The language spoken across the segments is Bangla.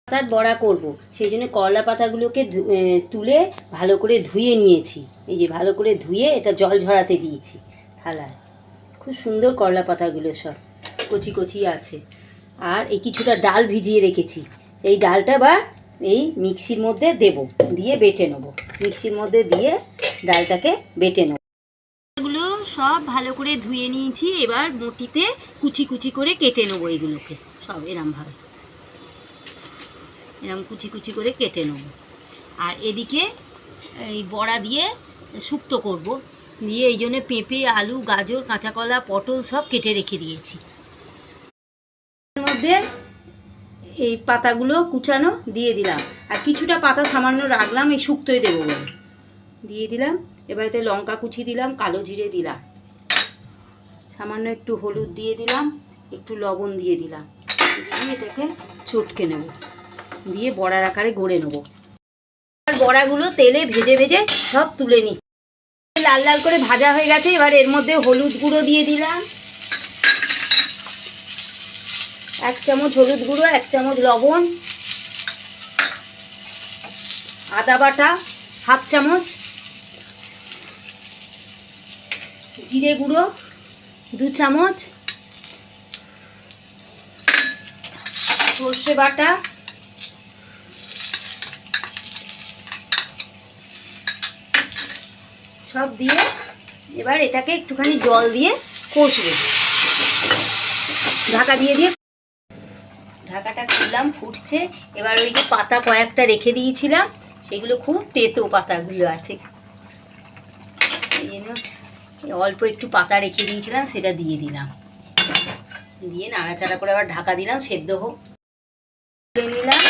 পাতার বড়া করব, সেই জন্য করলা পাতাগুলোকে তুলে ভালো করে ধুয়ে নিয়েছি। এই যে ভালো করে ধুয়ে এটা জল ঝরাতে দিয়েছি থালায়। খুব সুন্দর করলা পাতাগুলো সব কচি কচি আছে। আর এই কিছুটা ডাল ভিজিয়ে রেখেছি, এই ডালটা বা এই মিক্সির মধ্যে দেব, দিয়ে বেটে নেব। মিক্সির মধ্যে দিয়ে ডালটাকে বেটে নেব। এগুলো সব ভালো করে ধুয়ে নিয়েছি, এবার মুঠিতে কুচি কুচি করে কেটে নেবো। এগুলোকে সব এরমভাবে এরম কুচি কুচি করে কেটে নেব। আর এদিকে এই বড়া দিয়ে শুক্তো করব, দিয়ে এই জন্য পেঁপে, আলু, গাজর, কাঁচা কলা, পটল সব কেটে রেখে দিয়েছি। এর মধ্যে এই পাতাগুলো কুচানো দিয়ে দিলাম, আর কিছুটা পাতা সামান্য রাখলাম এই শুক্তোয় দেবো বলে, দিয়ে দিলাম। এবার এতে লঙ্কা কুচি দিলাম, কালো জিরে দিলাম, সামান্য একটু হলুদ দিয়ে দিলাম, একটু লবণ দিয়ে দিলাম, দিয়ে এটাকে চটকে নেব, দিয়ে বড়ার আকারে গড়ে নেব। বড়াগুলো তেলে ভেজে ভেজে সব তুলে নিই। লাল লাল করে ভাজা হয়ে গেছে। এবার এর মধ্যে হলুদ গুঁড়ো দিয়ে দিলাম, 1 চামচ হলুদ গুঁড়ো, 1 চামচ লবণ, আদা বাটা 1/2 চামচ, জিরে গুঁড়ো 2 চামচ, সর্ষে বাটা, সব দিয়ে এবার এটাকে একটুখানি জল দিয়ে কষবো। ঢাকা দিয়ে ঢাকাটা খুললাম, ফুটছে। এবার ওই যে পাতা কয়েকটা রেখে দিয়েছিলাম, সেগুলো খুব তেতো পাতাগুলো আছে, এই জন্য অল্প একটু পাতা রেখে দিয়েছিলাম, সেটা দিয়ে দিলাম, দিয়ে নাড়াচাড়া করে আবার ঢাকা দিলাম, সেদ্ধ হোক। তুলে নিলাম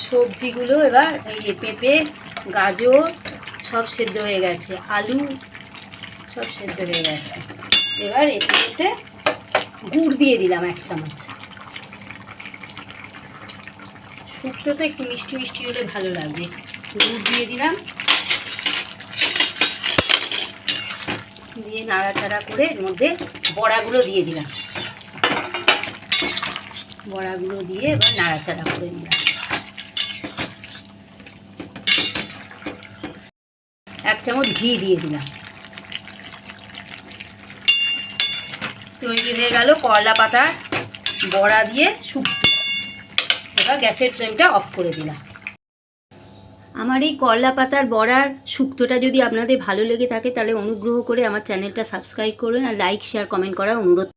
সবজিগুলো। এবার এই যে পেঁপে, গাজর সব সেদ্ধ হয়ে গেছে, আলু সব সেদ্ধ হয়ে গেছে। এবার এতে গুড় দিয়ে দিলাম 1 চামচ। শুক্তো তো একটু মিষ্টি মিষ্টি হলে ভালো লাগবে। গুড় দিয়ে দিলাম, দিয়ে নাড়াচাড়া করে এর মধ্যে বড়াগুলো দিয়ে দিলাম, বড়াগুলো দিয়ে এবার নাড়াচাড়া করে নিলাম। 1 চামচ ঘি দিয়ে দিলাম। তৈরি হয়ে গেল করলা পাতা বড়া দিয়ে শুক্তো। এবার গ্যাসের ফ্লেমটা অফ করে দিলাম। আমার এই করলা পাতার বড়ার শুক্তোটা যদি আপনাদের ভালো লেগে থাকে, তাহলে অনুগ্রহ করে আমার চ্যানেলটা সাবস্ক্রাইব করবেন, আর লাইক, শেয়ার, কমেন্ট করার অনুরোধ।